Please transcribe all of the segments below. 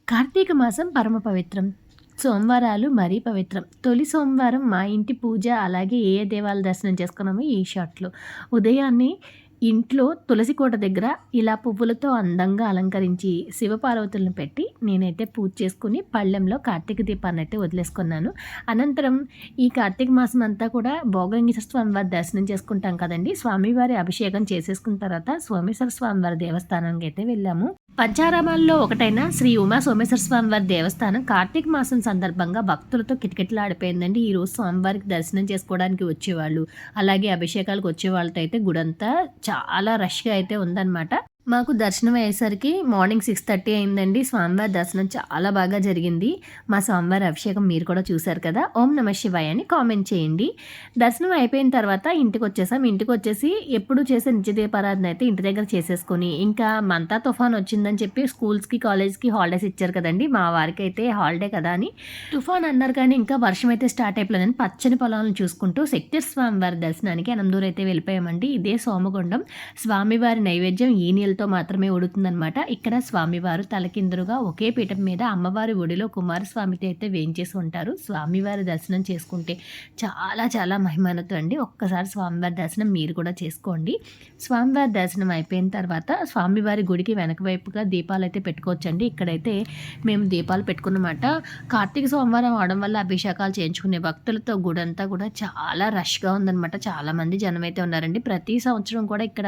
కార్తీక మాసం పరమ పవిత్రం. సోమవారాలు మరీ పవిత్రం. తొలి సోమవారం మా ఇంటి పూజ అలాగే ఏ దేవాలయ దర్శనం చేసుకున్నామో ఈ షాట్‌లో. ఉదయాన్నే ఇంట్లో తులసి కోట దగ్గర ఇలా పువ్వులతో అందంగా అలంకరించి శివపార్వతులను పెట్టి నేనైతే పూజ చేసుకుని పళ్ళెంలో కార్తీక దీపాన్నయితే వదిలేసుకున్నాను. అనంతరం ఈ కార్తీక మాసం అంతా కూడా భోగలింగేశ్వర స్వామివారి దర్శనం చేసుకుంటాం కదండీ! స్వామివారి అభిషేకం చేసేసుకున్న తర్వాత సోమేశ్వర స్వామివారి దేవస్థానానికి అయితే వెళ్ళాము. పంచారామాల్లో ఒకటైన శ్రీ ఉమా సోమేశ్వర స్వామివారి దేవస్థానం కార్తీక మాసం సందర్భంగా భక్తులతో కిటకిటలాడిపోయిందండి. ఈరోజు స్వామివారికి దర్శనం చేసుకోవడానికి వచ్చేవాళ్ళు, అలాగే అభిషేకాలకు వచ్చే వాళ్ళతో అయితే గుడంతా చాలా రష్‌గా అయితే ఉందన్నమాట. మాకు దర్శనం అయ్యేసరికి మార్నింగ్ 6:30 అయిందండి. స్వామివారి దర్శనం చాలా బాగా జరిగింది. మా స్వామివారి అభిషేకం మీరు కూడా చూశారు కదా! ఓం నమ శివాయ అని కామెంట్ చేయండి. దర్శనం అయిపోయిన తర్వాత ఇంటికొచ్చేసాం. ఇంటికొచ్చేసి ఎప్పుడు చేసే నిత్య దీపారాధన అయితే ఇంటి దగ్గర చేసేసుకొని, ఇంకా మంతా తుఫాన్ వచ్చిందని చెప్పి స్కూల్స్‌కి, కాలేజ్‌కి హాలిడేస్ ఇచ్చారు కదండీ! మా వారికైతే హాలిడే కదా అని తుఫాన్ అన్నారు కానీ ఇంకా వర్షం అయితే స్టార్ట్ అయిపోలేదని పచ్చని పొలాలను చూసుకుంటూ శక్తి స్వామివారి దర్శనానికి అనందూరు అయితే వెళ్ళిపోయామండి. ఇదే సోమగుండం. స్వామివారి నైవేద్యం ఈ నీళ్ళతో మాత్రమే ఉడుతుందనమాట. ఇక్కడ స్వామివారు తలకిందులుగా ఒకే పీఠం మీద అమ్మవారి ఒడిలో కుమారస్వామితో అయితే వేయించేసి ఉంటారు. స్వామివారి దర్శనం చేసుకుంటే చాలా చాలా మహిమానతో అండి. ఒక్కసారి స్వామివారి దర్శనం మీరు కూడా చేసుకోండి. స్వామివారి దర్శనం అయిపోయిన తర్వాత స్వామివారి గుడికి వెనక వైపుగా దీపాలు అయితే పెట్టుకోవచ్చండి. ఇక్కడైతే మేము దీపాలు పెట్టుకున్నమాట. కార్తీక సోమవారం అవడం వల్ల అభిషేకాలు చేయించుకునే భక్తులతో గుడంతా కూడా చాలా రష్‌గా ఉందనమాట. చాలామంది జనం అయితే ఉన్నారండి. ప్రతి సంవత్సరం కూడా ఇక్కడ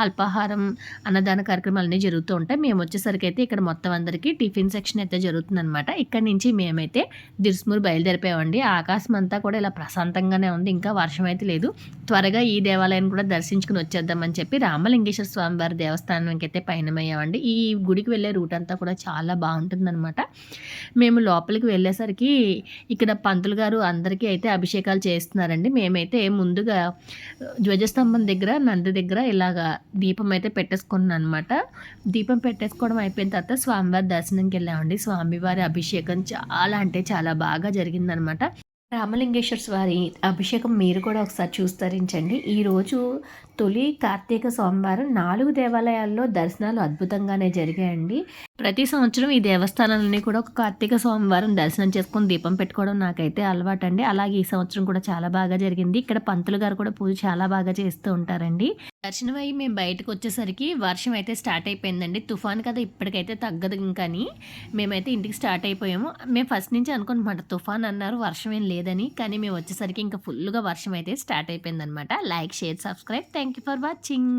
అల్పాహారం అన్నదాన కార్యక్రమాలన్నీ జరుగుతూ ఉంటాయి. మేము వచ్చేసరికి అయితే ఇక్కడ మొత్తం అందరికీ టిఫిన్ సెక్షన్ అయితే జరుగుతుందనమాట. ఇక్కడ నుంచి మేమైతే దిర్స్మూర్ బయలుదేరిపోయామండి. ఆకాశం అంతా కూడా ఇలా ప్రశాంతంగానే ఉంది. ఇంకా వర్షం అయితే లేదు. త్వరగా ఈ దేవాలయాన్ని కూడా దర్శించుకుని వచ్చేద్దామని చెప్పి రామలింగేశ్వర స్వామివారి దేవస్థానానికి అయితే పయనమయ్యామండి. ఈ గుడికి వెళ్ళే రూట్ అంతా కూడా చాలా బాగుంటుందన్నమాట. మేము లోపలికి వెళ్ళేసరికి ఇక్కడ పంతులు గారు అందరికీ అయితే అభిషేకాలు చేస్తున్నారండి. మేమైతే ముందుగా ధ్వజస్తంభం దగ్గర నంది దగ్గర ఇలాగా దీపం అయితే పెట్టేసుకున్నాం అనమాట. దీపం పెట్టేసుకోవడం అయిపోయిన తర్వాత స్వామివారి దర్శనంకి వెళ్ళామండి. స్వామివారి అభిషేకం చాలా అంటే చాలా బాగా జరిగిందనమాట. రామలింగేశ్వర స్వామి అభిషేకం మీరు కూడా ఒకసారి చూస్తరించండి. ఈరోజు తొలి కార్తీక సోమవారం 4 దేవాలయాల్లో దర్శనాలు అద్భుతంగానే జరిగాయండి. ప్రతి సంవత్సరం ఈ దేవస్థానాలన్నీ కూడా ఒక కార్తీక సోమవారం దర్శనం చేసుకొని దీపం పెట్టుకోవడం నాకైతే అలవాటండి. అలాగే ఈ సంవత్సరం కూడా చాలా బాగా జరిగింది. ఇక్కడ పంతులు గారు కూడా పూజ చాలా బాగా చేస్తూ ఉంటారండి. దర్శనం అయ్యి మేము బయటకు వచ్చేసరికి వర్షం అయితే స్టార్ట్ అయిపోయిందండి. తుఫాన్ కదా ఇప్పటికైతే తగ్గదు ఇంకని మేమైతే ఇంటికి స్టార్ట్ అయిపోయాము. మేము ఫస్ట్ నుంచి అనుకున్నమాట తుఫాన్ అన్నారు, వర్షం ఏం లేదని. కానీ మేము వచ్చేసరికి ఇంకా ఫుల్గా వర్షం అయితే స్టార్ట్ అయిపోయిందనమాట. Like, share, subscribe. Thank you for watching.